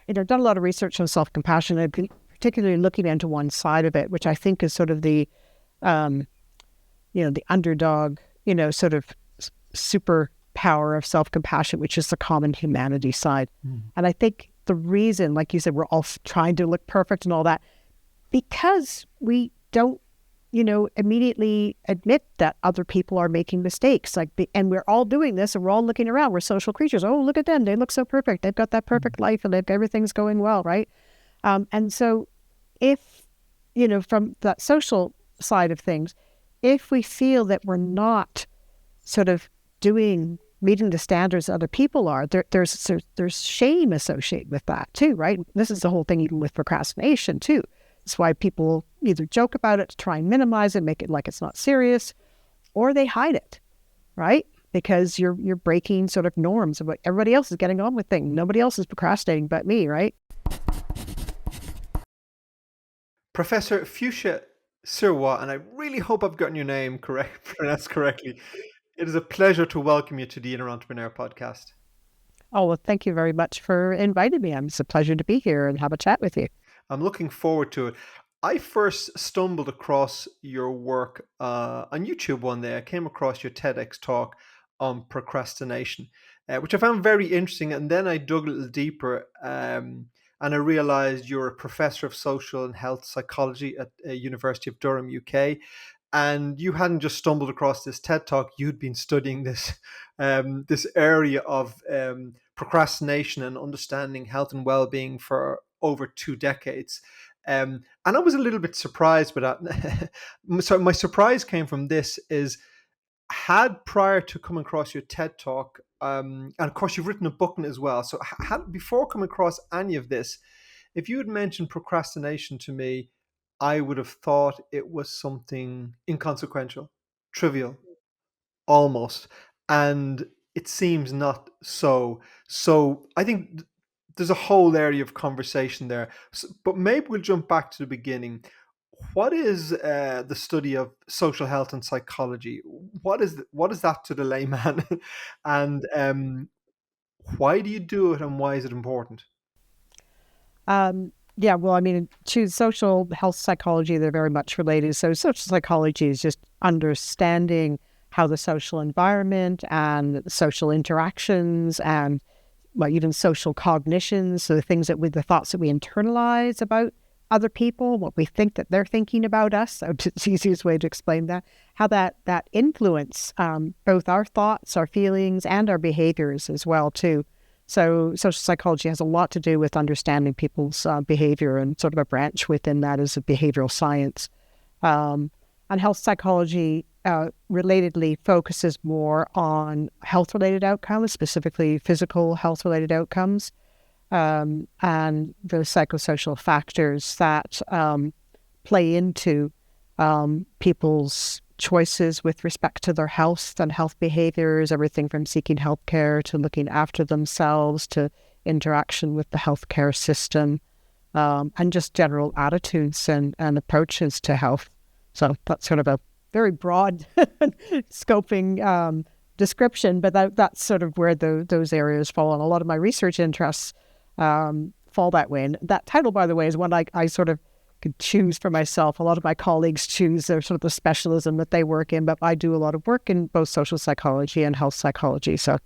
I've done a lot of research on self-compassion. I've been particularly looking into one side of it, which I think is sort of the, um, the underdog, sort of superpower of self-compassion, which is the common humanity side. And I think the reason, like you said, we're all trying to look perfect and all that, because we don't, immediately admit that other people are making mistakes. And we're all doing this, and we're all looking around. We're social creatures. Oh, look at them. They look so perfect. They've got that perfect life, and everything's going well, right? And so if, from that social side of things, if we feel that we're not sort of meeting the standards other people are, there's shame associated with that too, right? This is the whole thing even with procrastination too. That's why people either joke about it to try and minimize it, make it like it's not serious, or they hide it, right? Because you're breaking sort of norms of what everybody else is getting on with things. Nobody else is procrastinating but me, right? Professor Fuschia Sirois, and I really hope I've gotten your name pronounced correctly. It is a pleasure to welcome you to the Inner Entrepreneur podcast. Oh, well, thank you very much for inviting me. It's a pleasure to be here and have a chat with you. I'm looking forward to it. I first stumbled across your work on YouTube one day. I came across your TEDx talk on procrastination, which I found very interesting. And then I dug a little deeper and I realized you're a professor of social and health psychology at University of Durham, UK. And you hadn't just stumbled across this TED talk; you'd been studying this area of procrastination and understanding health and well-being for over 2 decades. And I was a little bit surprised by that. So my surprise came from this: is had prior to coming across your TED talk, and of course you've written a book on it as well. So had before coming across any of this, if you had mentioned procrastination to me, I would have thought it was something inconsequential, trivial, almost. And it seems not so. So I think there's a whole area of conversation there. But maybe we'll jump back to the beginning. What is the study of social health and psychology? What is that to the layman? And why do you do it, and why is it important? Yeah, well, I mean, to social health psychology, they're very much related. So social psychology is just understanding how the social environment and social interactions and even social cognitions, so the thoughts that we internalize about other people, what we think that they're thinking about us. So it's the easiest way to explain that, how that influence both our thoughts, our feelings, and our behaviors as well, too. So social psychology has a lot to do with understanding people's behavior, and sort of a branch within that is a behavioral science. And health psychology relatedly focuses more on health-related outcomes, specifically physical health-related outcomes, and the psychosocial factors that play into people's choices with respect to their health and health behaviors, everything from seeking health care to looking after themselves to interaction with the healthcare system, and just general attitudes and approaches to health. So that's sort of a very broad scoping description, but that's sort of where those areas fall. And a lot of my research interests fall that way. And that title, by the way, is one I sort of could choose for myself. A lot of my colleagues choose their sort of the specialism that they work in, but I do a lot of work in both social psychology and health psychology. So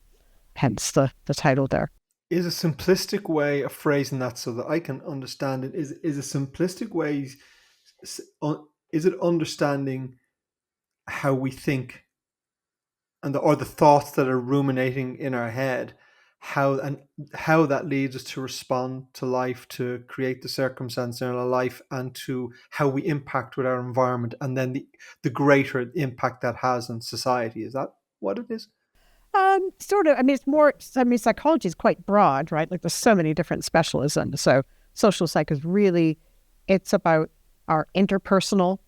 hence the title there. Is a simplistic way of phrasing that so that I can understand it, is a simplistic way, is it understanding how we think and or the thoughts that are ruminating in our head, how that leads us to respond to life, to create the circumstance in our life, and to how we impact with our environment, and then the greater impact that has on society? Is that what it is? Sort of. I mean, psychology is quite broad, right? Like there's so many different specialisms. So social psych is really, it's about our interpersonal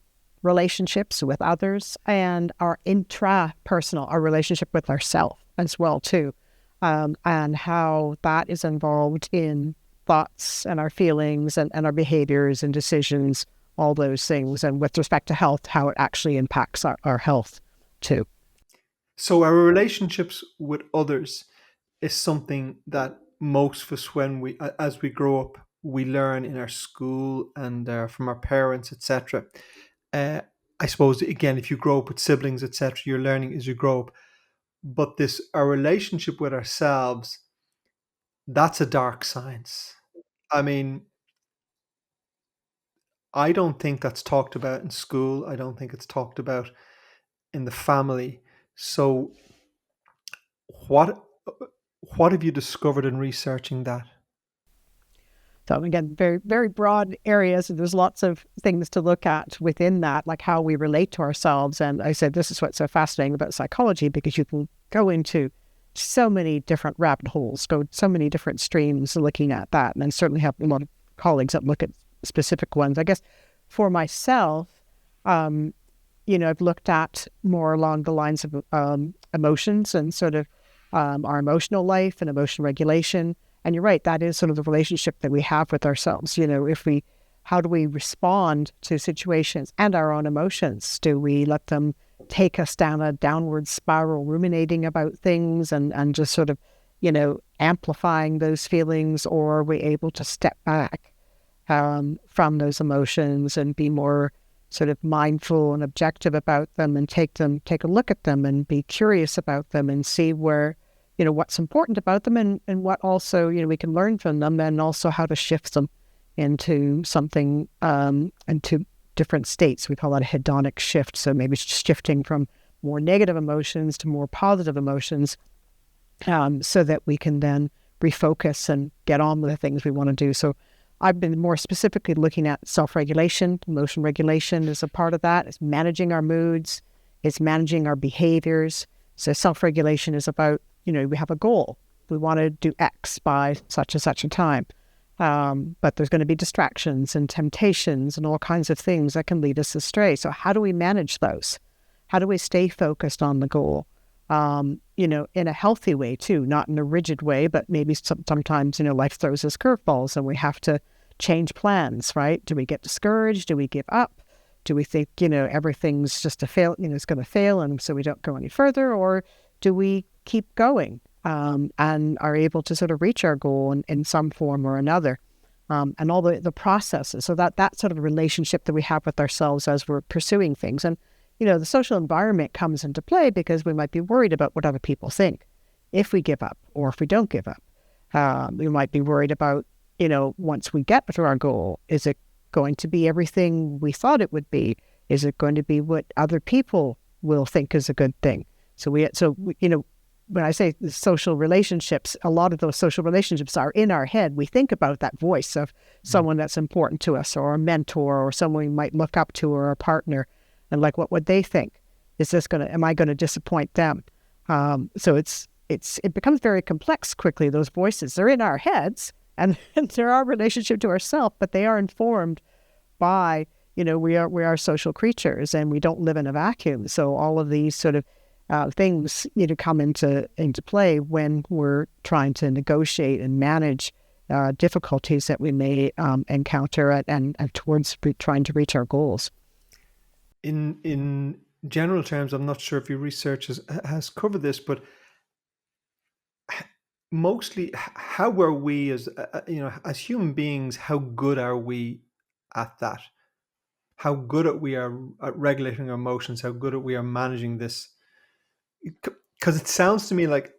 relationships with others and our intrapersonal, our relationship with ourselves as well, too. And how that is involved in thoughts and our feelings and our behaviors and decisions, all those things. And with respect to health, how it actually impacts our health, too. So our relationships with others is something that most of us, when as we grow up, we learn in our school and from our parents, etc. Uh, I suppose again, if you grow up with siblings, etc., you're learning as you grow up. But this our relationship with ourselves, that's a dark science. I mean, I don't think that's talked about in school. I don't think it's talked about in the family. So what what have you discovered in researching that? So again, very, very broad areas. And there's lots of things to look at within that, like how we relate to ourselves. And I said, this is what's so fascinating about psychology, because you can go into so many different rabbit holes, go so many different streams looking at that. And I certainly have a lot of colleagues that look at specific ones. I guess for myself, I've looked at more along the lines of emotions and sort of our emotional life and emotional regulation. And you're right, that is sort of the relationship that we have with ourselves. How do we respond to situations and our own emotions? Do we let them take us down a downward spiral, ruminating about things and just sort of, amplifying those feelings? Or are we able to step back from those emotions and be more sort of mindful and objective about them and take a look at them and be curious about them and see where, what's important about them and what also, we can learn from them, and also how to shift them into something, into different states. We call that a hedonic shift. So maybe shifting from more negative emotions to more positive emotions, so that we can then refocus and get on with the things we want to do. So I've been more specifically looking at self-regulation. Emotion regulation is a part of that. It's managing our moods. It's managing our behaviors. So self-regulation is about, we have a goal. We want to do X by such and such a time. But there's going to be distractions and temptations and all kinds of things that can lead us astray. So how do we manage those? How do we stay focused on the goal? In a healthy way too, not in a rigid way, but maybe sometimes, life throws us curveballs and we have to change plans, right? Do we get discouraged? Do we give up? Do we think, everything's just a fail, it's going to fail and so we don't go any further? Or do we keep going and are able to sort of reach our goal in some form or another? And all the processes. So that sort of relationship that we have with ourselves as we're pursuing things. And the social environment comes into play because we might be worried about what other people think if we give up or if we don't give up. We might be worried about, once we get to our goal, is it going to be everything we thought it would be? Is it going to be what other people will think is a good thing? When I say the social relationships, a lot of those social relationships are in our head. We think about that voice of someone that's important to us, or a mentor, or someone we might look up to, or a partner. And like, what would they think? Am I going to disappoint them? So it becomes very complex quickly. Those voices, they're in our heads and they're our relationship to ourselves, but they are informed by, we are social creatures and we don't live in a vacuum. So all of these sort of things come into play when we're trying to negotiate and manage difficulties that we may encounter and towards trying to reach our goals. In general terms, I'm not sure if your research has covered this, but mostly, how are we as human beings? How good are we at that? How good we are at regulating our emotions? How good we are managing this? Because it sounds to me like,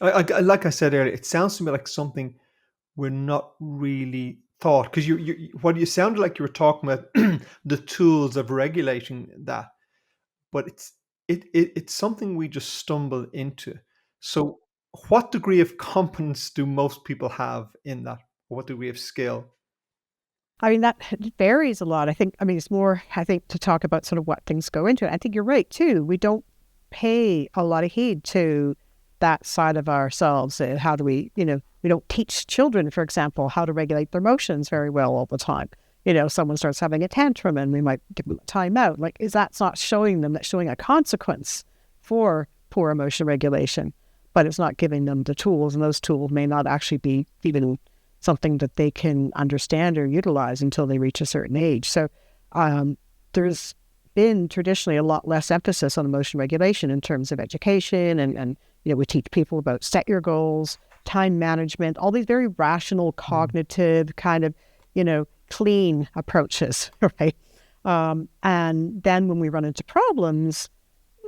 like I said earlier, it sounds to me like something we're not really thought. Because what you sounded like you were talking about the tools of regulating that, but it's something we just stumble into. So, what degree of competence do most people have in that? What degree of skill? I mean, that varies a lot. It's more, to talk about sort of what things go into it. I think you're right, too. We don't pay a lot of heed to that side of ourselves. How do we don't teach children, for example, how to regulate their emotions very well all the time. Someone starts having a tantrum and we might give them a timeout. Like, that's not showing them, that's showing a consequence for poor emotion regulation, but it's not giving them the tools. And those tools may not actually be even something that they can understand or utilize until they reach a certain age. So there's been traditionally a lot less emphasis on emotion regulation in terms of education. And we teach people about set your goals, time management, all these very rational, Mm. cognitive kind of, clean approaches, right? And then when we run into problems,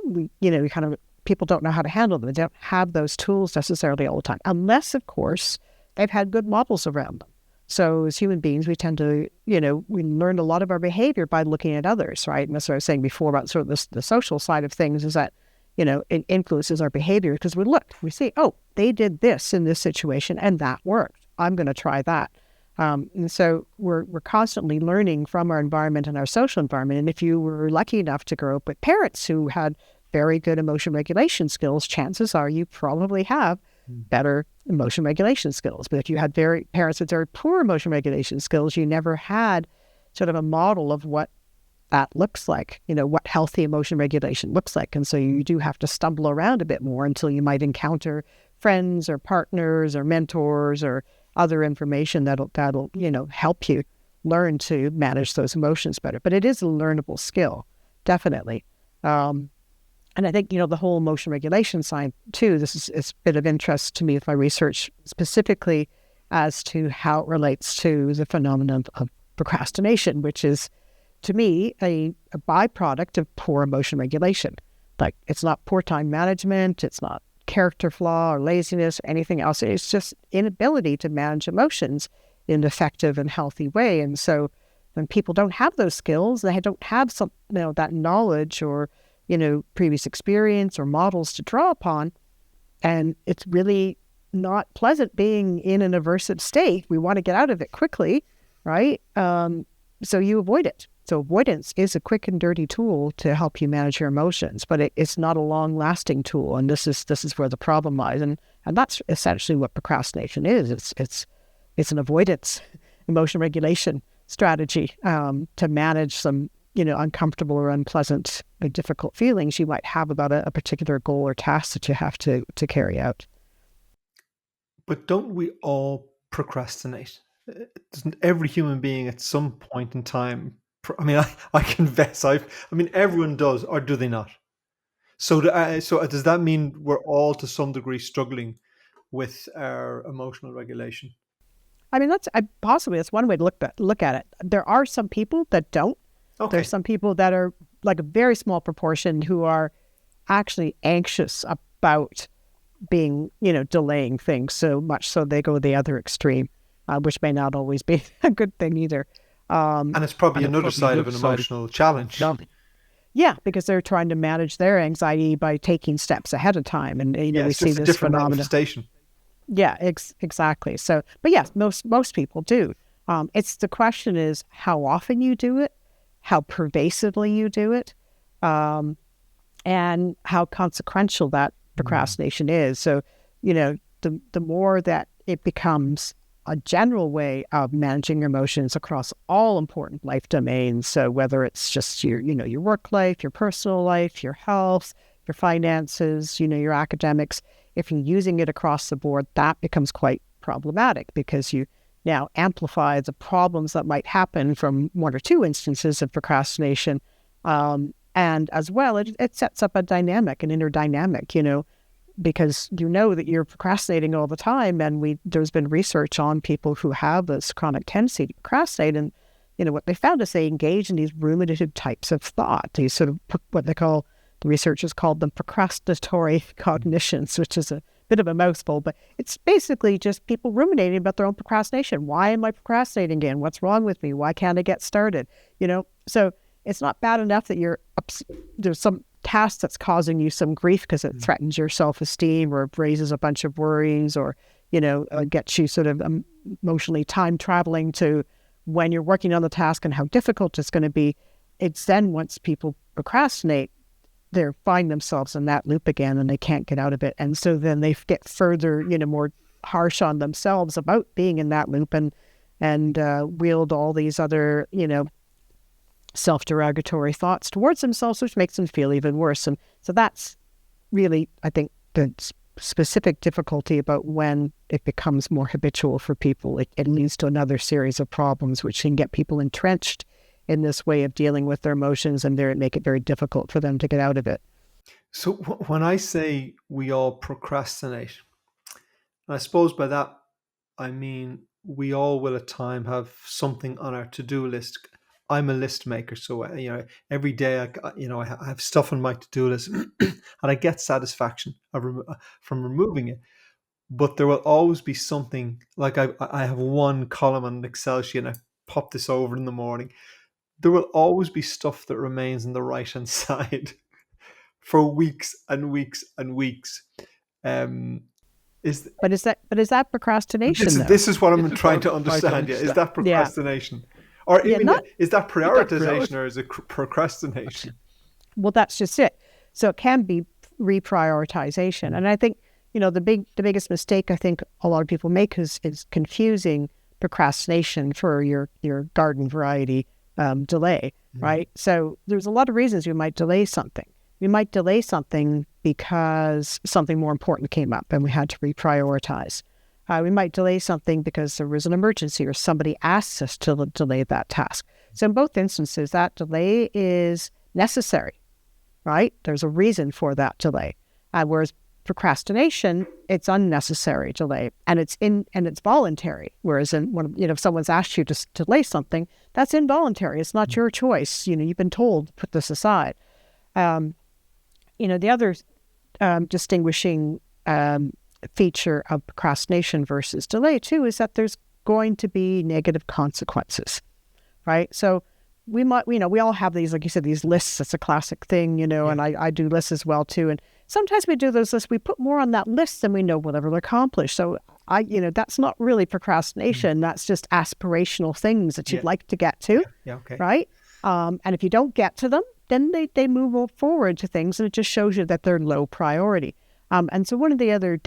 we kind of, people don't know how to handle them. They don't have those tools necessarily all the time, unless, of course, they've had good models around them. So as human beings, we tend to, we learn a lot of our behavior by looking at others, right? And that's what I was saying before about sort of the social side of things is that, it influences our behavior because we see, oh, they did this in this situation and that worked. I'm going to try that. And so we're constantly learning from our environment and our social environment. And if you were lucky enough to grow up with parents who had very good emotion regulation skills, chances are you probably have Mm. better emotion regulation skills. But if you had parents with very poor emotion regulation skills, you never had sort of a model of what that looks like, what healthy emotion regulation looks like. And so you do have to stumble around a bit more until you might encounter friends or partners or mentors or other information that'll help you learn to manage those emotions better. But it is a learnable skill, definitely. Um, and I think, the whole emotion regulation side too, this is a bit of interest to me with my research specifically as to how it relates to the phenomenon of procrastination, which is to me a byproduct of poor emotion regulation. Like it's not poor time management, it's not character flaw or laziness or anything else. It's just inability to manage emotions in an effective and healthy way. And so when people don't have those skills, they don't have some, that knowledge or, previous experience or models to draw upon. And it's really not pleasant being in an aversive state. We want to get out of it quickly, right? So you avoid it. So avoidance is a quick and dirty tool to help you manage your emotions, but it's not a long-lasting tool. And this is where the problem lies. And that's essentially what procrastination is. It's an avoidance, emotion regulation strategy to manage some uncomfortable or unpleasant or difficult feelings you might have about a particular goal or task that you have to carry out. But don't we all procrastinate? Doesn't every human being at some point in time? I mean, I confess, I mean, everyone does, or do they not? So does that mean we're all to some degree struggling with our emotional regulation? I mean, possibly that's one way to look at it. There are some people that don't. There's Okay. some people that are like a very small proportion who are actually anxious about being, delaying things so much so they go the other extreme, which may not always be a good thing either. Um, And it's probably another side of an emotional challenge. no. Yeah, because they're trying to manage their anxiety by taking steps ahead of time. And, Yeah, we it's see just a this different phenomena. manifestation. Yeah, exactly. So, but yes, most people do. It's the question is how often you do it, how pervasively you do it, um, and how consequential that Mm. procrastination is. So, the more that it becomes a general way of managing your emotions across all important life domains. So whether it's just your work life, your personal life, your health, your finances, your academics, if you're using it across the board, that becomes quite problematic because you now amplify the problems that might happen from one or two instances of procrastination. And as well, it sets up a dynamic, an inner dynamic, because that you're procrastinating all the time. And there's been research on people who have this chronic tendency to procrastinate. And, what they found is they engage in these ruminative types of thought, these sort of what the researchers called them procrastinatory cognitions, which is a bit of a mouthful, but it's basically just people ruminating about their own procrastination. Why am I procrastinating again? What's wrong with me? Why can't I get started? So it's not bad enough that there's some task that's causing you some grief because it Mm. threatens your self-esteem or raises a bunch of worries or, gets you sort of emotionally time traveling to when you're working on the task and how difficult it's going to be. It's then once people procrastinate, they find themselves in that loop again and they can't get out of it. And so then they get further, more harsh on themselves about being in that loop and wield all these other, self-derogatory thoughts towards themselves, which makes them feel even worse. And so that's really, I think, the specific difficulty about when it becomes more habitual for people. It leads to another series of problems, which can get people entrenched in this way of dealing with their emotions and make it very difficult for them to get out of it. So when I say we all procrastinate, And I suppose by that, I mean we all will at time have something on our to-do list. I'm a list maker, so every day I have stuff on my to-do list, and I get satisfaction from removing it. But there will always be something like I have one column on an Excel sheet, and I pop this over in the morning. There will always be stuff that remains on the right hand side for weeks and weeks and weeks. Um, is But is that procrastination though? this is what I'm trying to understand. Yeah, is that Yeah. procrastination, or Yeah, even not is that not really. prioritization, or is it procrastination? Well, that's just it. So it can be reprioritization. Mm. And I think, the biggest mistake I think a lot of people make is confusing procrastination for your garden variety delay, Mm. right? So there's a lot of reasons we might delay something. We might delay something because something more important came up and we had to reprioritize. We might delay something because there was an emergency or somebody asked us to delay that task. So in both instances, that delay is necessary, right? There's a reason for that delay. Whereas procrastination, it's unnecessary delay, and it's voluntary. Whereas if someone's asked you to delay something, that's involuntary. It's not your choice. You've been told to put this aside. Um, the other distinguishing feature of procrastination versus delay too is that there's going to be negative consequences, right? So we all have these, like you said, these lists. It's a classic thing, Yeah. and I do lists as well too. And sometimes we do those lists, we put more on that list than we know will ever accomplish. So that's not really Mm. procrastination. That's just aspirational things that Yeah. you'd like to get to, Yeah. Okay. right? And if you don't get to them, then they move forward to things, and it just shows you that they're low priority. And so one of the other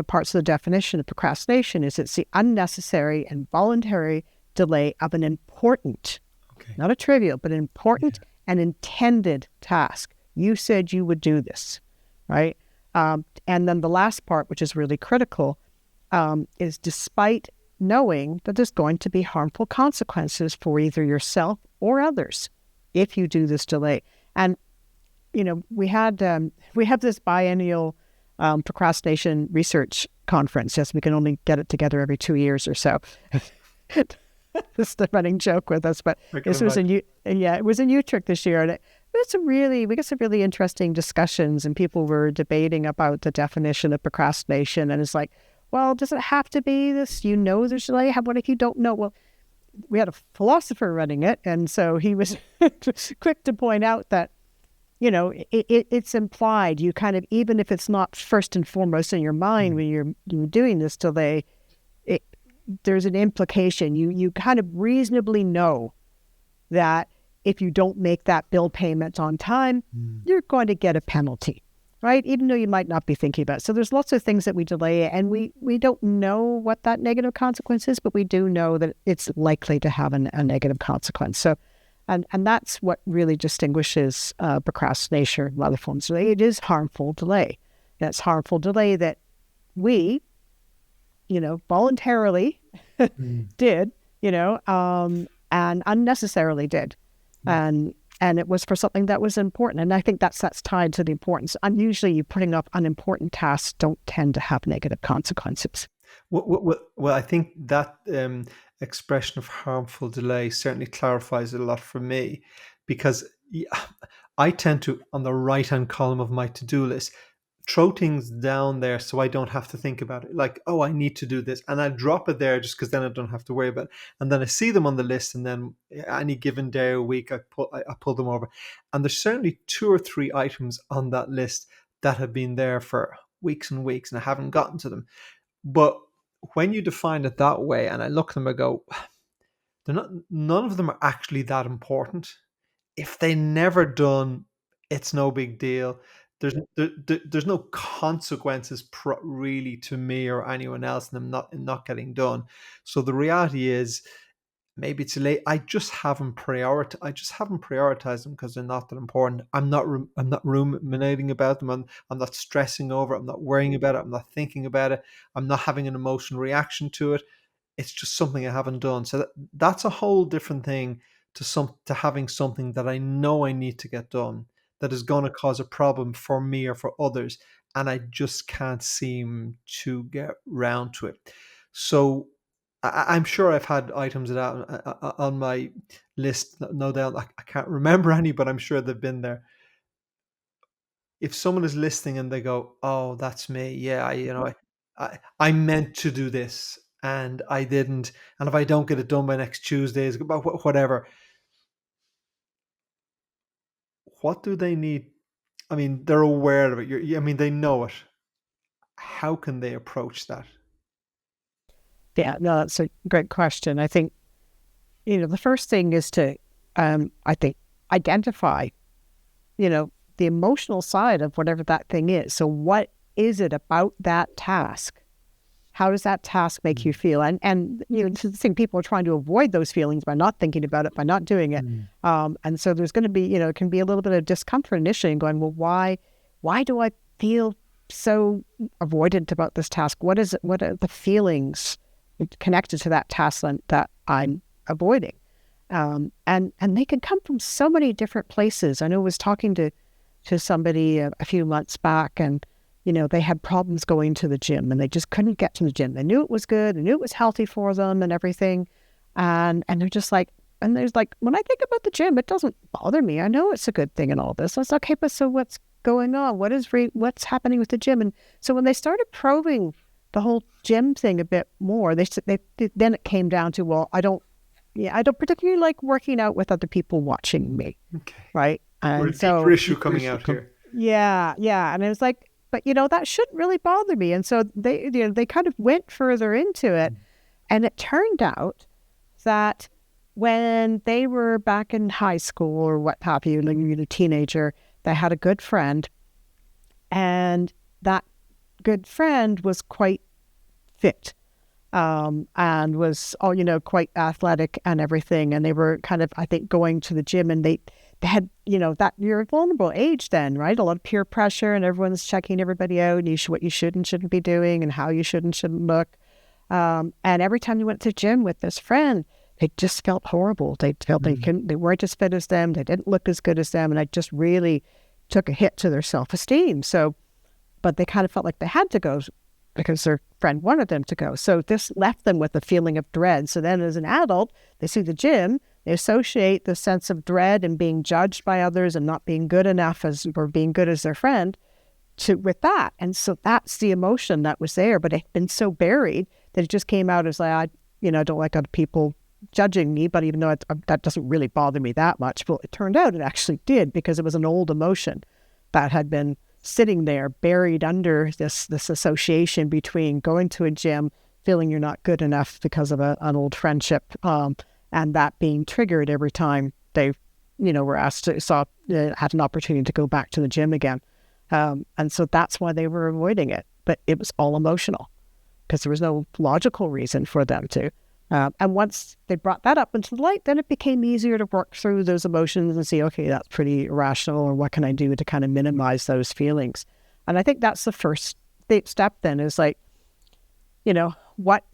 parts of the definition of procrastination is it's the unnecessary and voluntary delay of an important, Okay. not a trivial, but an important Yeah. and intended task. You said you would do this, right? And then the last part, which is really critical, is despite knowing that there's going to be harmful consequences for either yourself or others if you do this delay. And we have this biennial procrastination research conference. Yes, we can only get it together every 2 years or so. This is the running joke with us, but I can this was imagine. it was in Utrecht this year, and we got some really interesting discussions, and people were debating about the definition of procrastination, and it's like, well, does it have to be this? There's delay. What if you don't know? Well, we had a philosopher running it, and so he was quick to point out that it's implied. You kind of, even if it's not first and foremost in your mind Mm. when you're doing this delay, there's an implication. You kind of reasonably know that if you don't make that bill payment on time, Mm. you're going to get a penalty, right? Even though you might not be thinking about it. So there's lots of things that we delay, and we don't know what that negative consequence is, but we do know that it's likely to have a negative consequence. So, and that's what really distinguishes procrastination from other forms of delay. It is harmful delay. And it's harmful delay that we, voluntarily Mm. did, and unnecessarily did. Mm. And it was for something that was important. And I think that's tied to the importance. Unusually, you putting up unimportant tasks don't tend to have negative consequences. Well, I think that expression of harmful delay certainly clarifies it a lot for me, because I tend to, on the right hand column of my to do list, throw things down there so I don't have to think about it. Like, oh, I need to do this. And I drop it there just because then I don't have to worry about it. And then I see them on the list, and then any given day or week, I pull them over. And there's certainly 2 or 3 items on that list that have been there for weeks and weeks, and I haven't gotten to them. But when you define it that way, and I look at them, I go, they're not. None of them are actually that important. If they never done, it's no big deal. There's no consequences really to me or anyone else in them not getting done. So the reality is, maybe it's late. I just haven't prioritized them because they're not that important. I'm not ruminating about them. I'm not stressing over it. I'm not worrying about it. I'm not thinking about it. I'm not having an emotional reaction to it. It's just something I haven't done. So that's a whole different thing to having something that I know I need to get done. that is going to cause a problem for me or for others, and I just can't seem to get round to it. So I'm sure I've had items of that on my list. No doubt, I can't remember any, but I'm sure they've been there. If someone is listening and they go, "Oh, that's me. Yeah, I meant to do this and I didn't, and if I don't get it done by next Tuesday, it's about whatever." What do they need? I mean, they're aware of it. I mean, they know it. How can they approach that? Yeah, no, that's a great question. I think, the first thing is to, I think, identify, the emotional side of whatever that thing is. So what is it about that task? How does that task make you Mm, feel? And this is the thing, people are trying to avoid those feelings by not thinking about it, by not doing it. mm, And so there's going to be, it can be a little bit of discomfort initially and going, well, why do I feel so avoidant about this task? What is it? What are the feelings connected to that task that I'm avoiding? And they can come from so many different places. I know I was talking to somebody a few months back, and they had problems going to the gym, and they just couldn't get to the gym. They knew it was good, they knew it was healthy for them and everything, and they're just like, and there's like, when I think about the gym, it doesn't bother me. I know it's a good thing and all this. It's okay, but so what's going on? What's happening with the gym? And so when they started probing the whole gym thing a bit more, then it came down to, well, I don't particularly like working out with other people watching me, okay. right? We're a And deeper so, issue coming out here. yeah, yeah. And it was like, but that shouldn't really bother me. And so they kind of went further into it. And it turned out that when they were back in high school or what have you, like a teenager, they had a good friend. And that good friend was quite fit, and was all, quite athletic and everything. And they were kind of, I think, going to the gym, and they had, that you're a vulnerable age then, right? A lot of peer pressure, and everyone's checking everybody out, and what you should and shouldn't be doing, and how you should and shouldn't look. And every time you went to gym with this friend, they just felt horrible. They felt they weren't as fit as them. They didn't look as good as them. And it just really took a hit to their self-esteem. So, but they kind of felt like they had to go because their friend wanted them to go. So this left them with a feeling of dread. So then as an adult, they see the gym, they associate the sense of dread and being judged by others and not being good enough or being good as their friend with that. And so that's the emotion that was there, but it had been so buried that it just came out as like, I don't like other people judging me, but even though that doesn't really bother me that much. Well, it turned out it actually did, because it was an old emotion that had been sitting there buried under this association between going to a gym, feeling you're not good enough because of an old friendship, and that being triggered every time they, were asked to had an opportunity to go back to the gym again. And so that's why they were avoiding it. But it was all emotional because there was no logical reason for them to. And once they brought that up into the light, then it became easier to work through those emotions and see, okay, that's pretty irrational, or what can I do to kind of minimize those feelings? And I think that's the first step then, is like,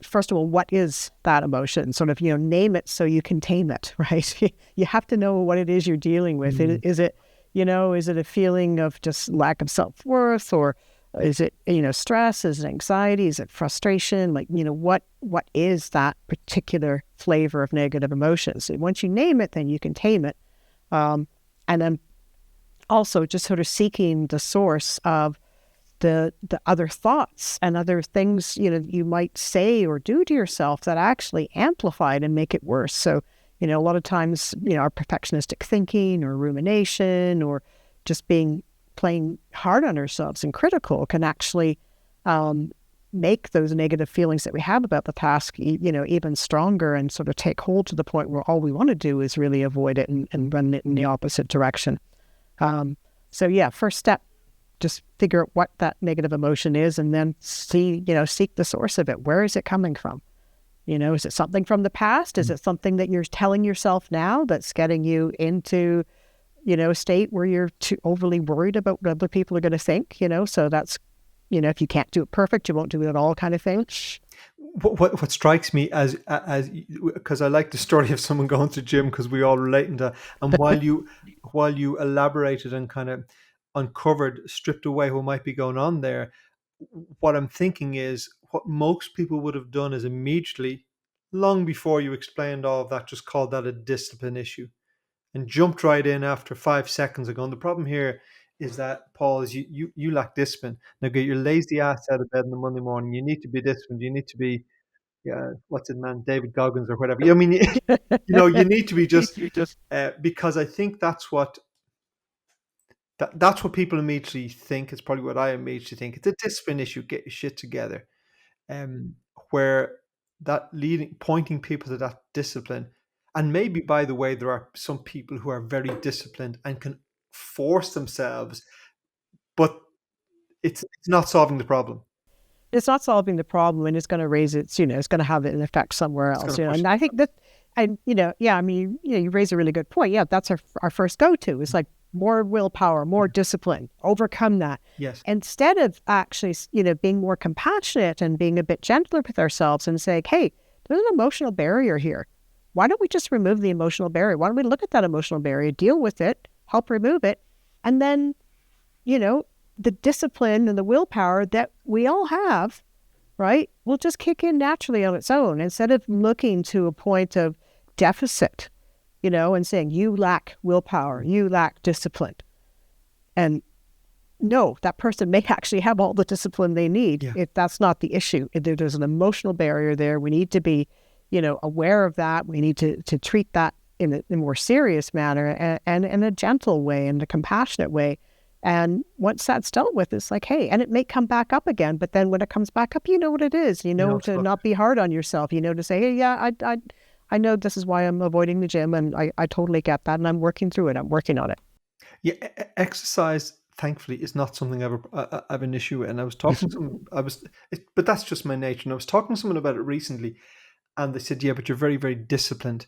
first of all, what is that emotion? Sort of, name it so you can tame it, right? You have to know what it is you're dealing with. Is it a feeling of just lack of self-worth, or is it, stress? Is it anxiety? Is it frustration? Like, what is that particular flavor of negative emotions? So once you name it, then you can tame it. And then also just sort of seeking the source of the other thoughts and other things, you might say or do to yourself that actually amplify it and make it worse. So, a lot of times, our perfectionistic thinking or rumination or just playing hard on ourselves and critical can actually make those negative feelings that we have about the task, even stronger, and sort of take hold to the point where all we want to do is really avoid it and run it in the opposite direction. So yeah, first step, just figure out what that negative emotion is, and then seek the source of it. Where is it coming from? Is it something from the past? Is it something that you're telling yourself now that's getting you into, a state where you're too overly worried about what other people are going to think, so that's, if you can't do it perfect, you won't do it at all kind of thing. what strikes me as because I like the story of someone going to gym because we all relate to, and while you elaborated and kind of uncovered, stripped away what might be going on there, what I'm thinking is what most people would have done is immediately, long before you explained all of that, just called that a discipline issue and jumped right in after 5 seconds ago. And the problem here is that, Paul, is you lack discipline. Now get your lazy ass out of bed in the Monday morning. You need to be disciplined. You need to be, yeah, what's it, man, David Goggins or whatever. I mean, you need to be just You just because I think that's what people immediately think. It's probably what I immediately think. It's a discipline issue. Get your shit together. Um, where that pointing people to that discipline, and maybe by the way, there are some people who are very disciplined and can force themselves, but it's not solving the problem. it's not solving the problem, and it's going to raise its, it's going to have an effect somewhere It's going else, to push and it. I think that, and yeah, I mean, you raise a really good point. Yeah, that's our first go-to. It's like more willpower, more discipline, overcome that. Yes. Instead of actually, being more compassionate and being a bit gentler with ourselves and saying, hey, there's an emotional barrier here. Why don't we just remove the emotional barrier? Why don't we look at that emotional barrier, deal with it, help remove it, and then, you know, the discipline and the willpower that we all have, right, will just kick in naturally on its own instead of looking to a point of deficit, and saying you lack willpower, you lack discipline. And no, that person may actually have all the discipline they need Yeah. if that's not the issue. If there's an emotional barrier there. We need to be, aware of that. We need to treat that in a more serious manner and in a gentle way, in a compassionate way. And once that's dealt with, it's like, hey, and it may come back up again, but then when it comes back up, you know what it is. You know It's to good. not be hard on yourself. You know to say, hey, yeah, I know this is why I'm avoiding the gym, and I totally get that, and I'm working through it. I'm working on it. Yeah, exercise, thankfully, is not something I have an issue with. And I was talking to some, but that's just my nature. And I was talking to someone about it recently, and they said, "Yeah, but you're very, very disciplined."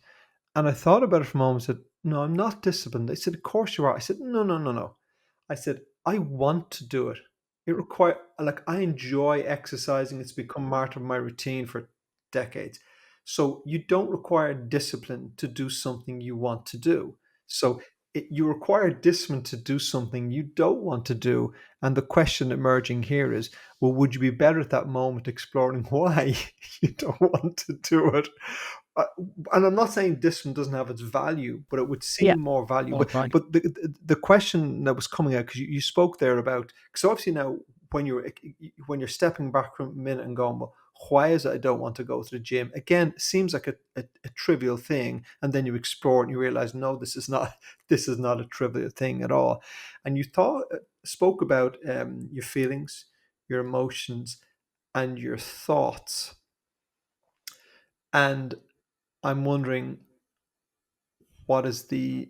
And I thought about it for a moment. And said, "No, I'm not disciplined." They said, "Of course you are." I said, "No, no, no, no." I said, "I want to do it. It require like I enjoy exercising. It's become part of my routine for decades. So you don't require discipline to do something you want to do. So you require discipline to do something you don't want to do. And the question emerging here is, well, would you be better at that moment exploring why you don't want to do it?" Uh, and I'm not saying discipline doesn't have its value, but it would Yeah. seem more value. Oh, But fine. but the question that was coming out, because you spoke there about, because obviously now when you're stepping back from a minute and going, well, why is it I don't want to go to the gym? Again, it seems like a trivial thing, and then you explore it and you realize, no, this is not this is not a trivial thing at all. And you spoke about your feelings, your emotions, and your thoughts, and I'm wondering what is the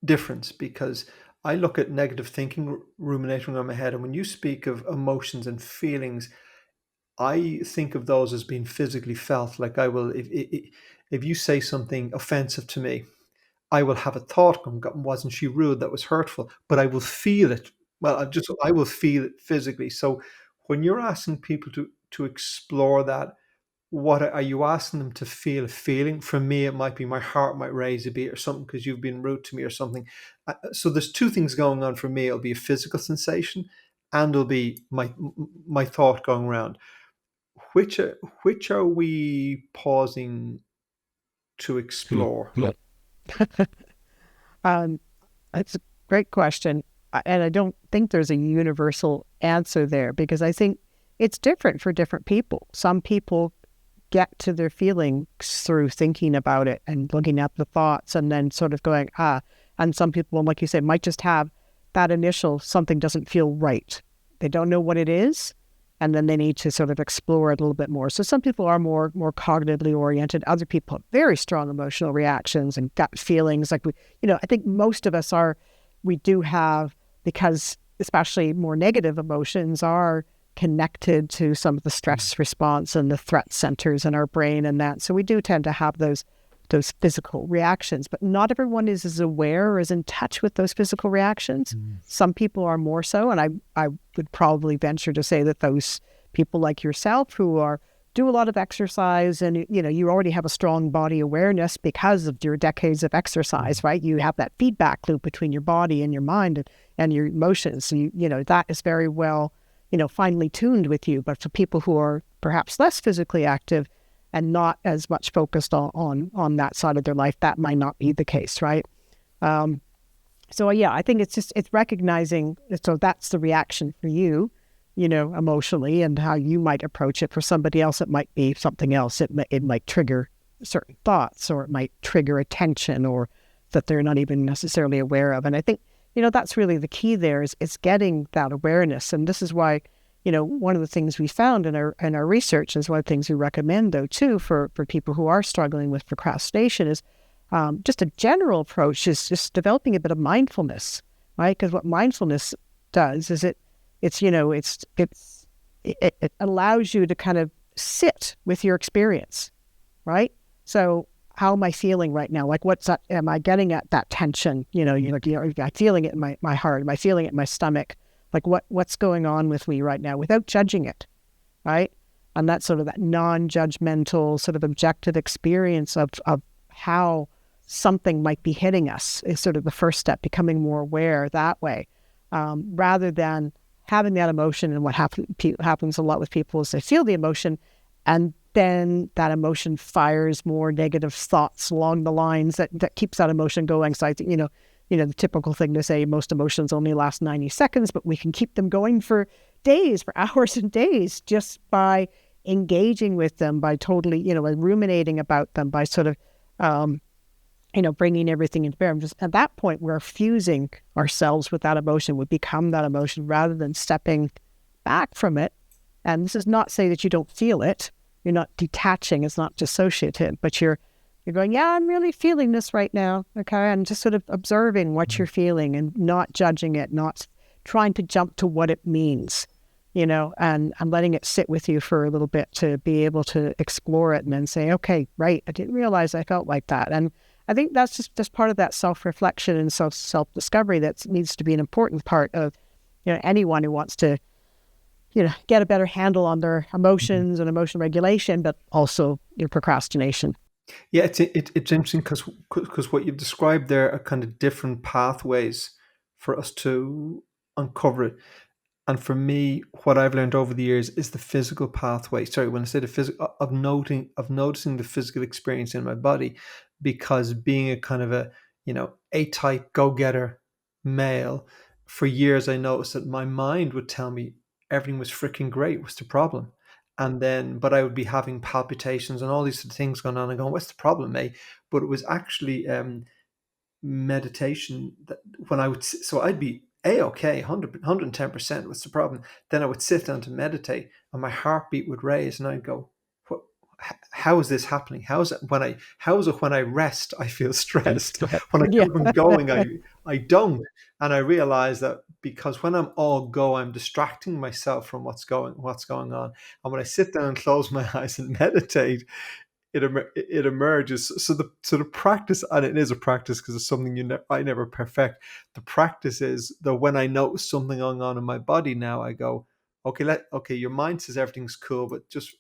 difference, because I look at negative thinking ruminating on my head, and when you speak of emotions and feelings, I think of those as being physically felt. Like I will, if you say something offensive to me, I will have a thought come, "God, wasn't she rude? That was hurtful." But I will feel it. Well, I will feel it physically. So when you're asking people to explore that, what are you asking them to feel a feeling? For me, it might be my heart might raise a bit or something because you've been rude to me or something. So there's two things going on for me. It'll be a physical sensation, and it'll be my thought going around. Which are, which are we pausing to explore? Yeah. Um, It's a great question. And I don't think there's a universal answer there because I think it's different for different people. Some people get to their feelings through thinking about it and looking at the thoughts and then sort of going, ah. And some people, like you said, might just have that initial something doesn't feel right. They don't know what it is. And then they need to sort of explore it a little bit more. So some people are more cognitively oriented. Other people have very strong emotional reactions and gut feelings. Like I think most of us we do have, because especially more negative emotions are connected to some of the stress response and the threat centers in our brain and that. So we do tend to have those physical reactions, but not everyone is as aware or is in touch with those physical reactions. Some people are more so, and I would probably venture to say that those people like yourself who are do a lot of exercise and, you already have a strong body awareness because of your decades of exercise, right? You have that feedback loop between your body and your mind and your emotions. So, that is very well, finely tuned with you. But for people who are perhaps less physically active and not as much focused on that side of their life, that might not be the case, right? So yeah, I think it's recognizing, so that's the reaction for you, emotionally, and how you might approach it. For somebody else, it might be something else. It might trigger certain thoughts, or it might trigger attention, or that they're not even necessarily aware of. And I think, that's really the key there is getting that awareness. And this is why, one of the things we found in our research, is one of the things we recommend though too for people who are struggling with procrastination, is just a general approach is just developing a bit of mindfulness, right? Because what mindfulness does is it allows you to kind of sit with your experience, right? So how am I feeling right now? Like, am I getting at that tension? Am I feeling it in my heart? Am I feeling it in my stomach? Like what's going on with me right now, without judging it, right? And that's sort of that non-judgmental sort of objective experience of how something might be hitting us is sort of the first step, becoming more aware that way, rather than having that emotion. And what happens a lot with people is they feel the emotion, and then that emotion fires more negative thoughts along the lines that keeps that emotion going. So I think, the typical thing to say, most emotions only last 90 seconds, but we can keep them going for days, for hours and days, just by engaging with them, by totally, ruminating about them, by sort of, bringing everything into bear. Just at that point, we're fusing ourselves with that emotion. We become that emotion rather than stepping back from it. And this is not say that you don't feel it. You're not detaching. It's not dissociative, but you're going, yeah, I'm really feeling this right now. Okay. And just sort of observing what you're feeling and not judging it, not trying to jump to what it means, and letting it sit with you for a little bit to be able to explore it and then say, okay, right, I didn't realize I felt like that. And I think that's just part of that self-reflection and self-discovery that needs to be an important part of, anyone who wants to, get a better handle on their emotions and emotional regulation, but also your procrastination. Yeah, it's interesting because what you've described there are kind of different pathways for us to uncover it. And for me, what I've learned over the years is the physical pathway. Sorry, when I say the physical, of noticing the physical experience in my body, because being a kind of A-type go-getter male, for years I noticed that my mind would tell me everything was freaking great. What's the problem? And then, but I would be having palpitations and all these things going on and going, what's the problem, mate? But it was actually meditation that when I would, so I'd be okay, 110%. What's the problem? Then I would sit down to meditate and my heartbeat would raise and I'd go, what, how is this happening? How is it when I rest, I feel stressed. When I Yeah. keep on going, I don't. And I realized that because when I'm all go, I'm distracting myself from what's going on. And when I sit down and close my eyes and meditate, it emerges. So the practice, and it is a practice because it's something I never perfect. The practice is that when I notice something going on in my body now, I go, okay, your mind says everything's cool, but just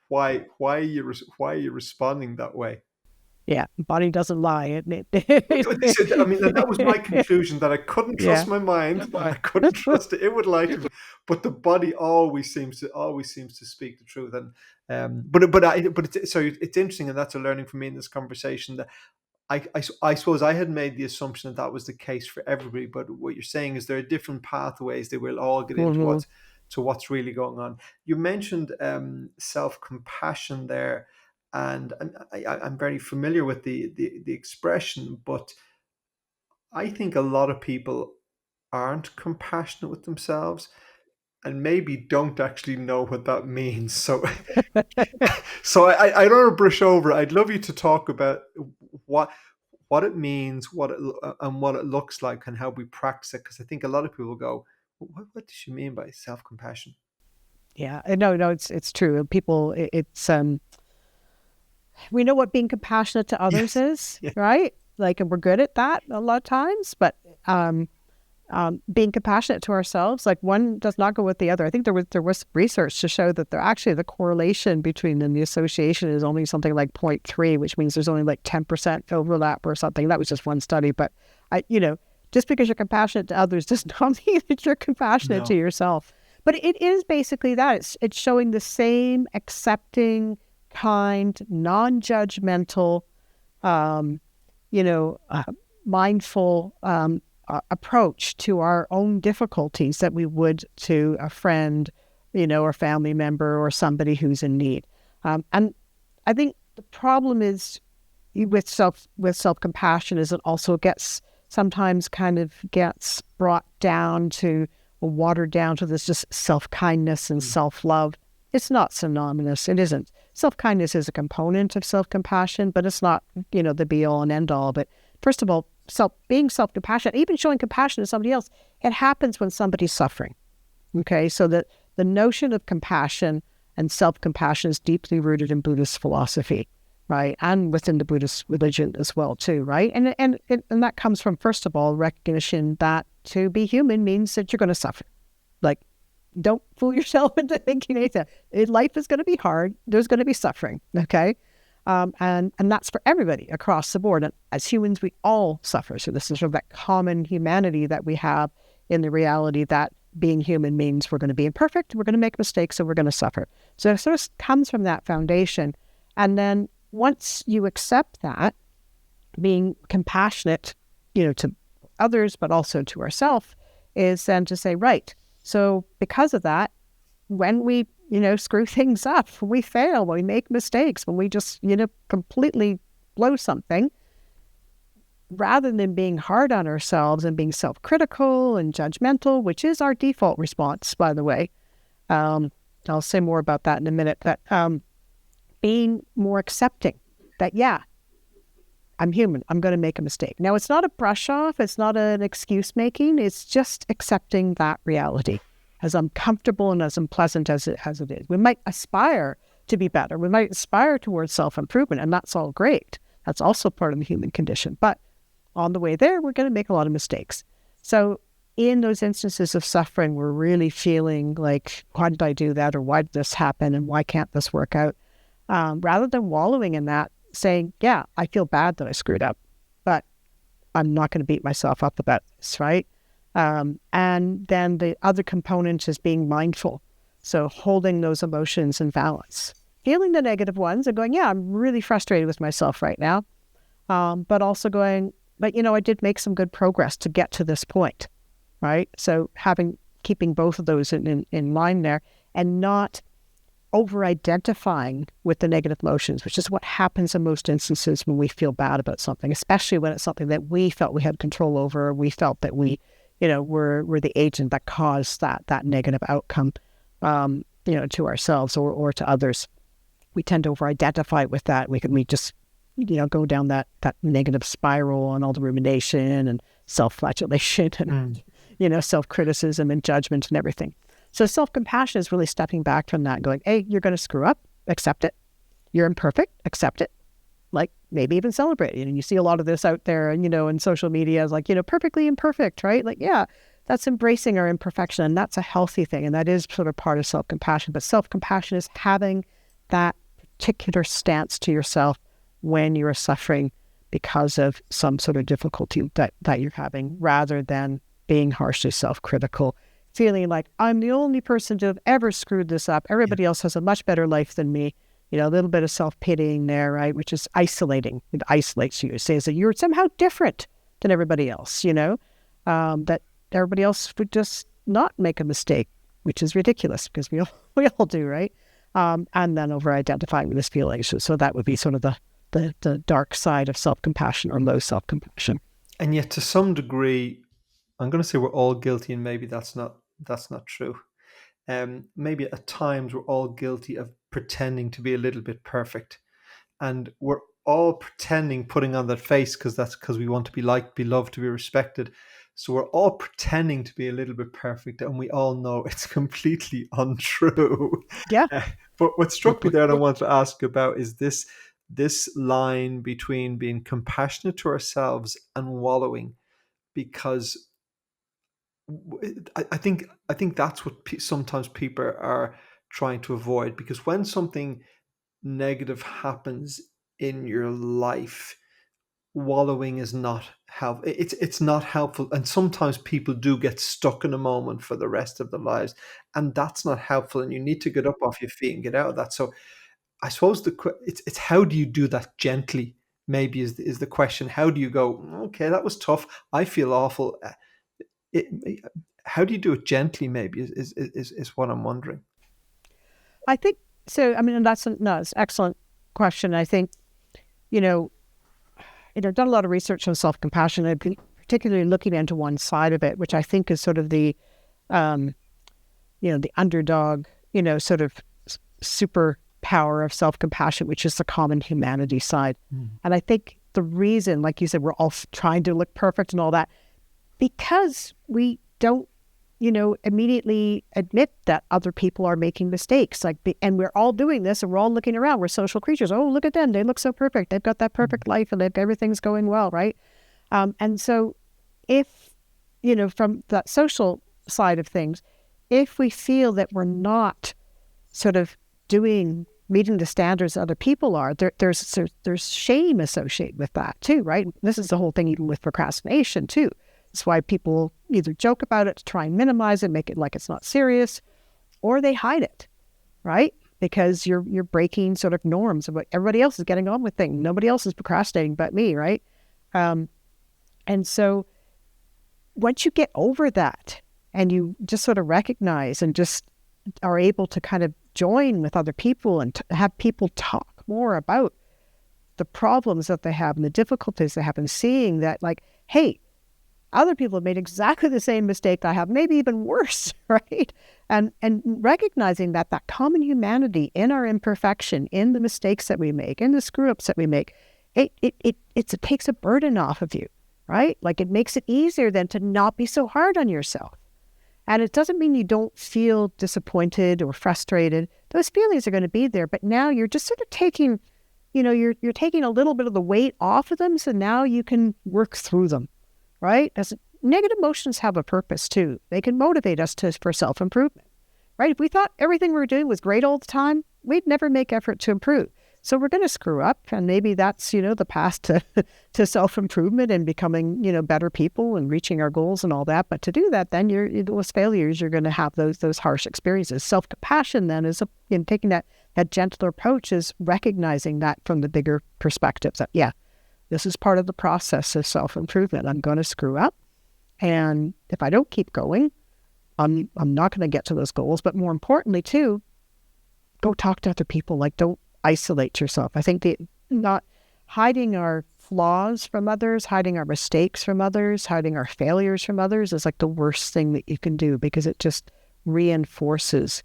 why are you responding that way? Yeah. Body doesn't lie. I mean, that was my conclusion, that I couldn't trust Yeah. my mind. I couldn't trust it. It would lie to me, but the body always seems to speak the truth. And so it's interesting, and that's a learning for me in this conversation, that I suppose I had made the assumption that was the case for everybody. But what you're saying is there are different pathways. They will all get into Mhm. what's really going on. You mentioned self-compassion there, and I'm very familiar with the expression, but I think a lot of people aren't compassionate with themselves and maybe don't actually know what that means. So, I don't want to brush over. I'd love you to talk about what what it means, and what it looks like, and how we practice it. Because I think a lot of people go, what does she mean by self-compassion?" Yeah. No, it's true. People, we know what being compassionate to others Yes. is, Yeah. right? Like, and we're good at that a lot of times, but being compassionate to ourselves, like one does not go with the other. I think there was research to show that the correlation between them, the association is only something like zero point 0.3, which means there's only like 10% overlap or something. That was just one study, but just because you're compassionate to others does not mean that you're compassionate to No. yourself. But it is basically that it's showing the same accepting, kind, non-judgmental, um, you know, uh, mindful approach to our own difficulties that we would to a friend, or family member or somebody who's in need. And I think the problem is with self compassion is it also gets sometimes kind of gets brought down to or watered down to this just self kindness and Mm. self love. It's not synonymous. It isn't. Self kindness is a component of self compassion, but it's not the be all and end all. But first of all, being self compassionate, even showing compassion to somebody else, it happens when somebody's suffering. Okay, so that the notion of compassion and self compassion is deeply rooted in Buddhist philosophy, right, and within the Buddhist religion as well, too, right, and that comes from, first of all, recognition that to be human means that you're going to suffer. Like, don't fool yourself into thinking anything. Life is going to be hard. There's going to be suffering. Okay, and that's for everybody across the board. And as humans, we all suffer. So this is sort of that common humanity that we have in the reality that being human means we're going to be imperfect, we're going to make mistakes, so we're going to suffer. So it sort of comes from that foundation. And then once you accept that, being compassionate, to others, but also to ourselves, is then to say, right, so because of that, when we, screw things up, when we fail, when we make mistakes, when we just, completely blow something, rather than being hard on ourselves and being self-critical and judgmental, which is our default response, by the way. Um, I'll say more about that in a minute, but being more accepting that, yeah, I'm human. I'm going to make a mistake. Now, it's not a brush off. It's not an excuse making. It's just accepting that reality as uncomfortable and as unpleasant as it is. We might aspire to be better. We might aspire towards self-improvement, and that's all great. That's also part of the human condition. But on the way there, we're going to make a lot of mistakes. So in those instances of suffering, we're really feeling like, why did I do that? Or why did this happen? And why can't this work out? Rather than wallowing in that, saying, yeah, I feel bad that I screwed up, but I'm not going to beat myself up about this, right? And then the other component is being mindful. So holding those emotions in balance, feeling the negative ones and going, yeah, I'm really frustrated with myself right now. But also going, but I did make some good progress to get to this point, right? So keeping both of those in line there, and not over-identifying with the negative emotions, which is what happens in most instances when we feel bad about something, especially when it's something that we felt we had control over, or we felt that we, were the agent that caused that negative outcome, to ourselves or to others. We tend to over-identify with that. We just go down that negative spiral on all the rumination and self-flagellation and, self-criticism and judgment and everything. So self-compassion is really stepping back from that and going, hey, you're going to screw up, accept it. You're imperfect, accept it. Like, maybe even celebrate it. And you see a lot of this out there, and, in social media is like, perfectly imperfect, right? Like, yeah, that's embracing our imperfection, and that's a healthy thing. And that is sort of part of self-compassion. But self-compassion is having that particular stance to yourself when you're suffering because of some sort of difficulty that you're having, rather than being harshly self-critical, feeling like I'm the only person to have ever screwed this up. Yeah. Everybody else has a much better life than me. A little bit of self-pitying there, right? Which is isolating. It isolates you. It says that you're somehow different than everybody else, that everybody else would just not make a mistake, which is ridiculous because we all do, right? And then over-identifying with this feeling. So that would be sort of the dark side of self-compassion, or low self-compassion. And yet, to some degree, I'm going to say we're all guilty, and maybe that's not true. Maybe at times we're all guilty of pretending to be a little bit perfect, and we're all pretending, putting on that face, because we want to be liked, be loved, to be respected. So we're all pretending to be a little bit perfect, and we all know it's completely untrue. Yeah. Uh, but what struck me there, and I want to ask about, is this line between being compassionate to ourselves and wallowing, because I think that's what sometimes people are trying to avoid, because when something negative happens in your life, wallowing is not help. It's not helpful, and sometimes people do get stuck in a moment for the rest of their lives, and that's not helpful. And you need to get up off your feet and get out of that. So I suppose it's how do you do that gently? Maybe is the question. How do you go? Okay, that was tough. I feel awful. How do you do it gently? Maybe is what I'm wondering. I think so. I mean, and that's no, it's an excellent question. I think, you know, done a lot of research on self compassion. I've been particularly looking into one side of it, which I think is sort of the, um, the underdog, sort of superpower of self compassion, which is the common humanity side. Mm. And I think the reason, like you said, we're all trying to look perfect and all that, because we don't, immediately admit that other people are making mistakes. And we're all doing this, and we're all looking around. We're social creatures. Oh, look at them. They look so perfect. They've got that perfect life, and everything's going well, right? And so if, from that social side of things, if we feel that we're not sort of meeting the standards other people are, there's shame associated with that too, right? This is the whole thing even with procrastination too. That's why people either joke about it to try and minimize it, make it like it's not serious, or they hide it, right? Because you're breaking sort of norms of what everybody else is getting on with things. Nobody else is procrastinating but me, right? And so once you get over that and you just sort of recognize and just are able to kind of join with other people and have people talk more about the problems that they have and the difficulties they have, and seeing that, like, hey, other people have made exactly the same mistake I have, maybe even worse, right? And recognizing that common humanity in our imperfection, in the mistakes that we make, in the screw ups that we make, it takes a burden off of you, right? Like, it makes it easier then to not be so hard on yourself. And it doesn't mean you don't feel disappointed or frustrated. Those feelings are going to be there, but now you're just sort of taking, you're taking a little bit of the weight off of them, so now you can work through them, right? As negative emotions have a purpose too. They can motivate us for self-improvement, right? If we thought everything we were doing was great all the time, we'd never make effort to improve. So we're going to screw up, and maybe that's, the path to self-improvement and becoming, better people and reaching our goals and all that. But to do that, then those failures, you're going to have those harsh experiences. Self-compassion then is taking that gentler approach, is recognizing that from the bigger perspective that, yeah, this is part of the process of self-improvement. I'm going to screw up, and if I don't keep going, I'm not going to get to those goals. But more importantly too, go talk to other people. Like, don't isolate yourself. I think not hiding our flaws from others, hiding our mistakes from others, hiding our failures from others is like the worst thing that you can do, because it just reinforces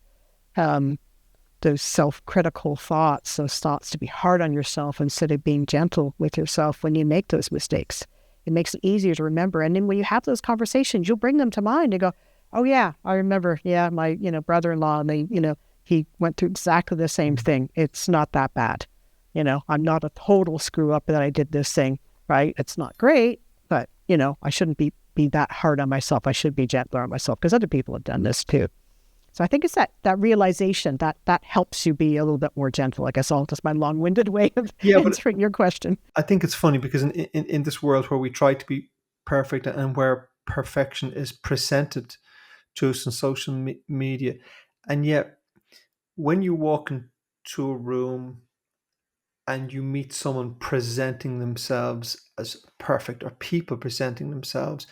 those self-critical thoughts, those thoughts to be hard on yourself instead of being gentle with yourself when you make those mistakes. It makes it easier to remember. And then when you have those conversations, you'll bring them to mind and go, oh yeah, I remember, yeah, my, brother-in-law, and they, he went through exactly the same thing. It's not that bad. I'm not a total screw up that I did this thing, right? It's not great, but, I shouldn't be that hard on myself. I should be gentler on myself, because other people have done this too. So I think it's that realization that helps you be a little bit more gentle. I guess that's my long-winded way of answering your question. I think it's funny because in this world where we try to be perfect, and where perfection is presented to us on social media, and yet when you walk into a room and you meet someone presenting themselves as perfect, or people presenting themselves,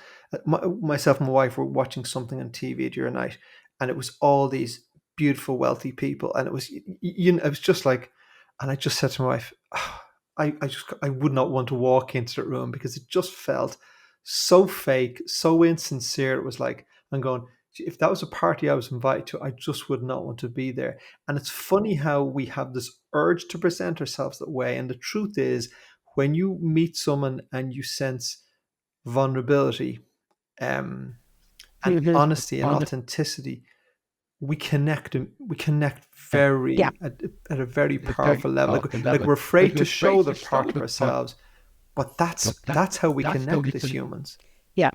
myself and my wife were watching something on TV during the night, and it was all these beautiful, wealthy people, and it was, it was just like, and I just said to my wife, "Ah, I would not want to walk into the room, because it just felt so fake, so insincere. It was like, I'm going, if that was a party I was invited to, I just would not want to be there. And it's funny how we have this urge to present ourselves that way. And the truth is, when you meet someone and you sense vulnerability, and Mm-hmm. honesty and authenticity, we connect Yeah. at a very powerful level. Like we're afraid to show that part of ourselves, but that's how we connect as humans. Yeah.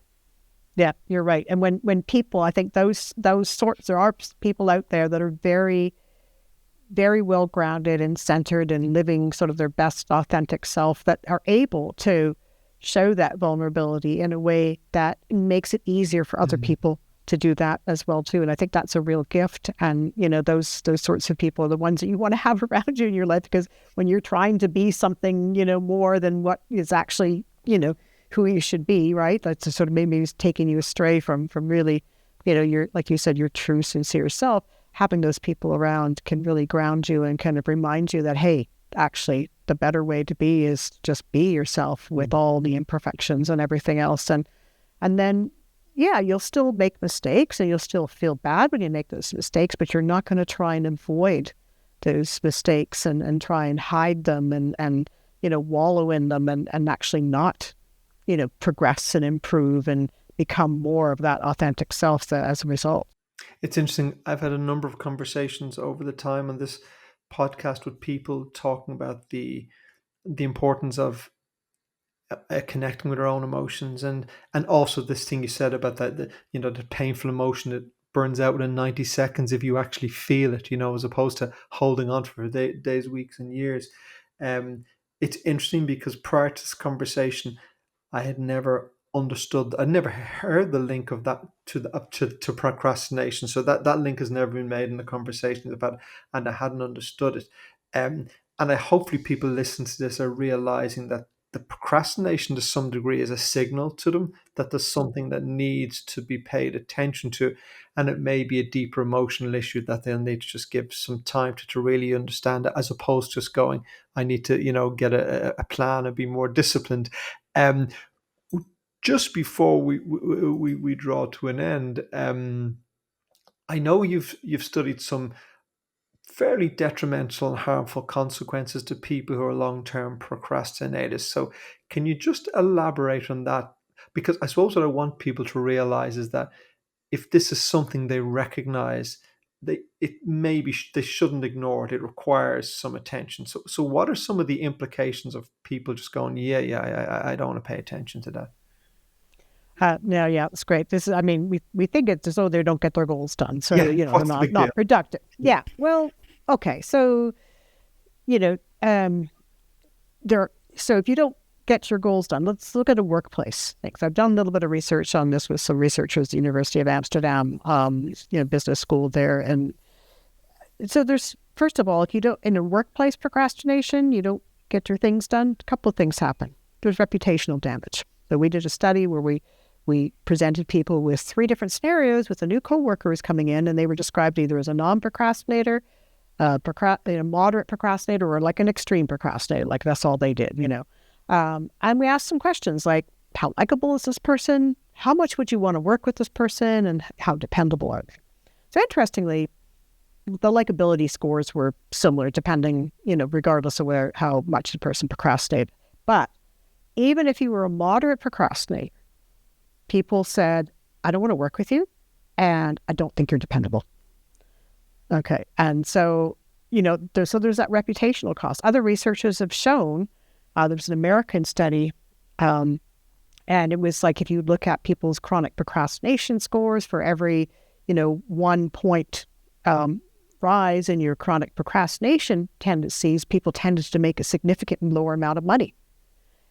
Yeah, you're right. And when people, I think those sorts, there are people out there that are very, very well grounded and centered and living sort of their best authentic self, that are able to show that vulnerability in a way that makes it easier for other Mhm. people to do that as well too. And I think that's a real gift. And those sorts of people are the ones that you want to have around you in your life, because when you're trying to be something more than what is actually who you should be, right? That's sort of maybe taking you astray from really your, like you said, your true sincere self. Having those people around can really ground you and kind of remind you that, hey, actually the better way to be is just be yourself with all the imperfections and everything else. And then, yeah, you'll still make mistakes and you'll still feel bad when you make those mistakes, but you're not going to try and avoid those mistakes and try and hide them and wallow in them and actually not, progress and improve and become more of that authentic self as a result. It's interesting. I've had a number of conversations over the time on this podcast with people talking about the importance of connecting with our own emotions, and also this thing you said about that the painful emotion that burns out within 90 seconds if you actually feel it, as opposed to holding on for days, weeks, and years. Um, it's interesting because prior to this conversation, I had never understood. I'd never heard the link of that to the up to procrastination. So that link has never been made in the conversations about, and I hadn't understood it. Um, and I hopefully people listening to this are realizing that the procrastination to some degree is a signal to them that there's something that needs to be paid attention to, and it may be a deeper emotional issue that they'll need to just give some time to really understand it, as opposed to just going, I need to get a plan and be more disciplined. Um, just before we draw to an end, I know you've studied some fairly detrimental and harmful consequences to people who are long-term procrastinators. So can you just elaborate on that? Because I suppose what I want people to realize is that if this is something they recognize, they shouldn't ignore it. It requires some attention. So what are some of the implications of people just going, I don't want to pay attention to that? No, yeah, it's great. This is, I mean, we think it's as though they don't get their goals done, so Yeah, they're what's the big deal? not productive. Yeah. Yeah, well, okay, so you know, um, there. So if you don't get your goals done, let's look at a workplace. Thanks. I've done a little bit of research on this with some researchers at the University of Amsterdam, business school there, and so there's, first of all, if you don't, in a workplace procrastination, you don't get your things done. A couple of things happen. There's reputational damage. So we did a study where we presented people with 3 different scenarios with a new coworker who's coming in, and they were described either as a non-procrastinator, a moderate procrastinator, or like an extreme procrastinator. Like that's all they did. And we asked some questions like, how likable is this person? How much would you want to work with this person? And how dependable are they? So interestingly, the likability scores were similar depending, regardless of how much the person procrastinated. But even if you were a moderate procrastinator, people said, I don't want to work with you and I don't think you're dependable. Okay. And so, there's that reputational cost. Other researchers have shown, there's an American study, and it was like if you look at people's chronic procrastination scores for every, 1 point rise in your chronic procrastination tendencies, people tended to make a significantly lower amount of money.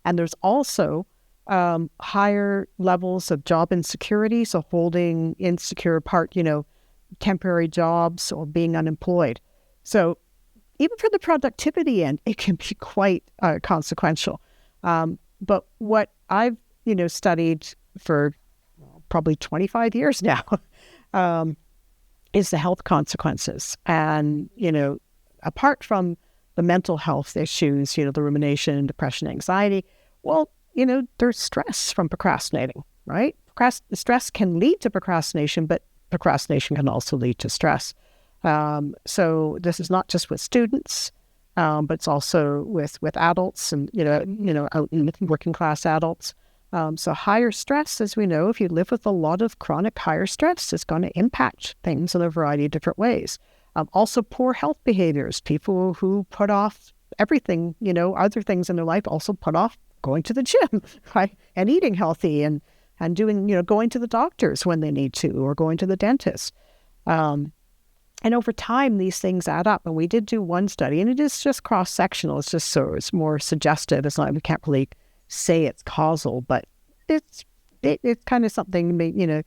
And there's also higher levels of job insecurity, so holding insecure temporary jobs or being unemployed. So even for the productivity end, it can be quite consequential. But what I've, studied for probably 25 years now is the health consequences. And, apart from the mental health issues, the rumination, depression, anxiety, well, there's stress from procrastinating, right? Stress can lead to procrastination, but procrastination can also lead to stress. So this is not just with students, but it's also with adults and, out in working class adults. So higher stress, as we know, if you live with a lot of chronic higher stress, it's going to impact things in a variety of different ways. Also poor health behaviors, people who put off everything, other things in their life also put off going to the gym, right? And eating healthy. And and doing, going to the doctors when they need to, or going to the dentist. And over time, these things add up. And we did do one study, and it is just cross-sectional. It's just it's more suggestive. It's not, we can't really say it's causal, but it's kind of something,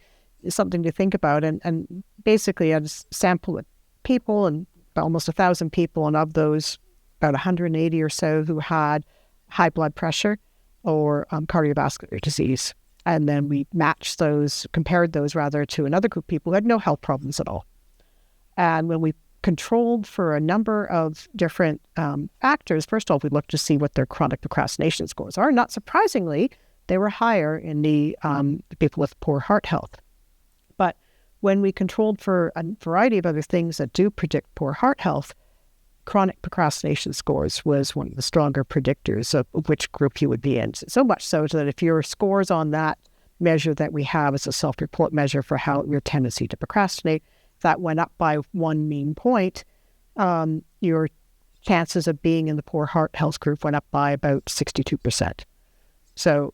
something to think about. And basically, I just sample people, and almost 1,000 people, and of those, about 180 or so who had high blood pressure or cardiovascular disease. And then we compared those rather to another group of people who had no health problems at all. And when we controlled for a number of different factors, first of all, we looked to see what their chronic procrastination scores are. Not surprisingly, they were higher in the people with poor heart health. But when we controlled for a variety of other things that do predict poor heart health, chronic procrastination scores was one of the stronger predictors of which group you would be in. So much so that if your scores on that measure that we have as a self-report measure for how your tendency to procrastinate, that went up by 1 mean point, your chances of being in the poor heart health group went up by about 62%. So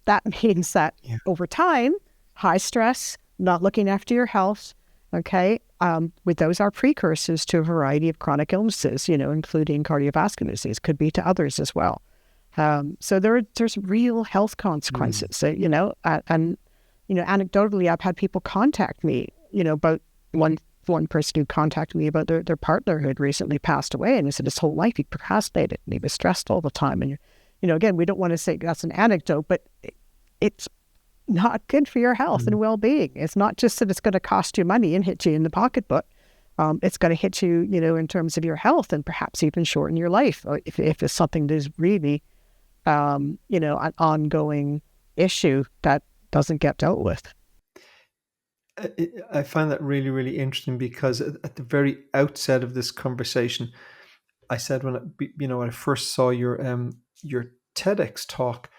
that means that over time, high stress, not looking after your health, with those are precursors to a variety of chronic illnesses, including cardiovascular disease, could be to others as well. So there's real health consequences, and anecdotally, I've had people contact me, about one person who contacted me about their partner who had recently passed away, and he said his whole life he procrastinated and he was stressed all the time. And again, we don't want to say that's an anecdote, but it's not good for your health and well-being. It's not just that it's going to cost you money and hit you in the pocketbook. It's going to hit you, in terms of your health, and perhaps even shorten your life if it's something that is really, an ongoing issue that doesn't get dealt with. I find that really, really interesting, because at the very outset of this conversation, I said when I first saw your TEDx talk,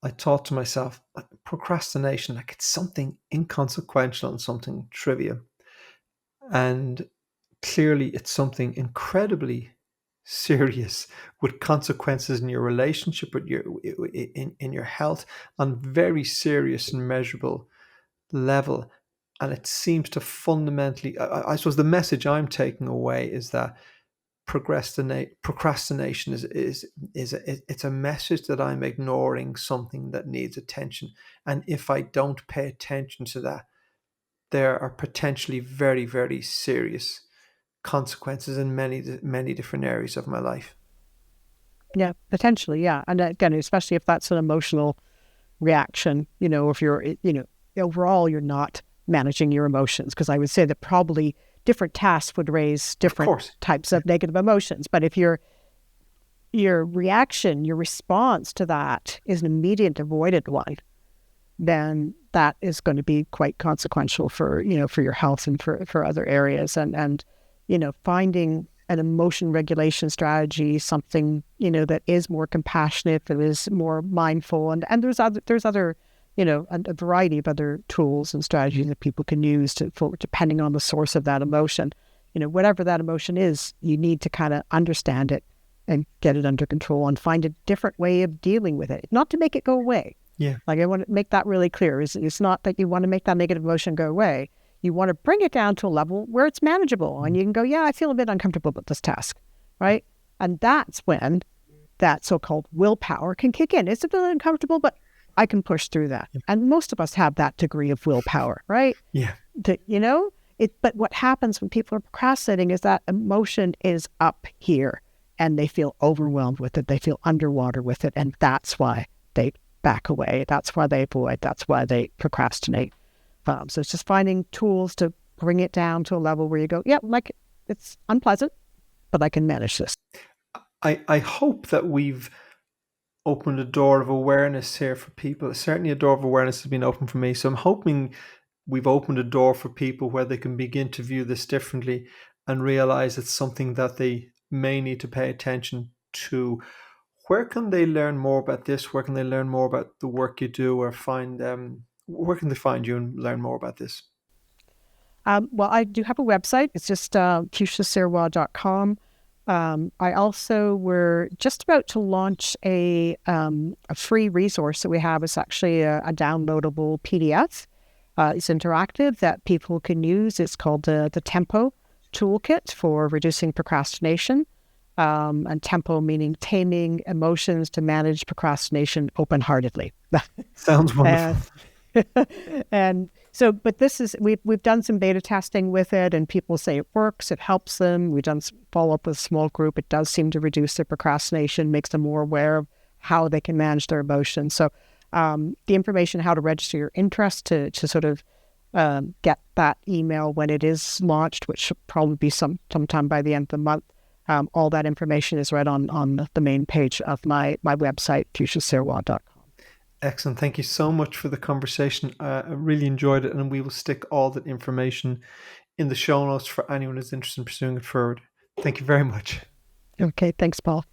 I thought to myself, procrastination, like it's something inconsequential and something trivial, and clearly it's something incredibly serious with consequences in your relationship, with in your health, on very serious and measurable level. And it seems to fundamentally, I suppose the message I'm taking away is that procrastination it's a message that I'm ignoring something that needs attention. And if I don't pay attention to that, there are potentially very, very serious consequences in many, many different areas of my life. Yeah, potentially, yeah. And again, especially if that's an emotional reaction, if you're, overall you're not managing your emotions, because I would say that probably different tasks would raise different types of negative emotions. But if your reaction, your response to that is an immediate avoided one, then that is going to be quite consequential for your health and for other areas. And finding an emotion regulation strategy, something, that is more compassionate, that is more mindful. And there's other, a variety of other tools and strategies that people can use depending on the source of that emotion. Whatever that emotion is, you need to kind of understand it and get it under control and find a different way of dealing with it, not to make it go away. Yeah. Like, I want to make that really clear. It's not that you want to make that negative emotion go away. You want to bring it down to a level where it's manageable, and you can go, yeah, I feel a bit uncomfortable with this task, right? And that's when that so-called willpower can kick in. It's a bit uncomfortable, but I can push through that. Yeah. And most of us have that degree of willpower, right? Yeah. But what happens when people are procrastinating is that emotion is up here, and they feel overwhelmed with it. They feel underwater with it, and that's why they back away. That's why they avoid. That's why they procrastinate. So it's just finding tools to bring it down to a level where you go, yeah, like it's unpleasant, but I can manage this. I hope that we've opened a door of awareness here for people. Certainly a door of awareness has been opened for me. So I'm hoping we've opened a door for people where they can begin to view this differently and realize it's something that they may need to pay attention to. Where can they learn more about this? Where can they learn more about the work you do, or where can they find you and learn more about this? Well, I do have a website. It's just fuschia.com. I also We're just about to launch a free resource that we have. It's actually a downloadable PDF. It's interactive that people can use. It's called the Tempo Toolkit for reducing procrastination. And tempo meaning taming emotions to manage procrastination open-heartedly. Sounds wonderful. And and so, but this is we've done some beta testing with it, and people say it works, it helps them. We've done some follow up with a small group. It does seem to reduce their procrastination, makes them more aware of how they can manage their emotions. So, the information how to register your interest to sort of get that email when it is launched, which should probably be sometime by the end of the month. All that information is right on the main page of my website, fuschia.com. Excellent. Thank you so much for the conversation. I really enjoyed it, and we will stick all that information in the show notes for anyone who's interested in pursuing it forward. Thank you very much. Okay, thanks, Paul.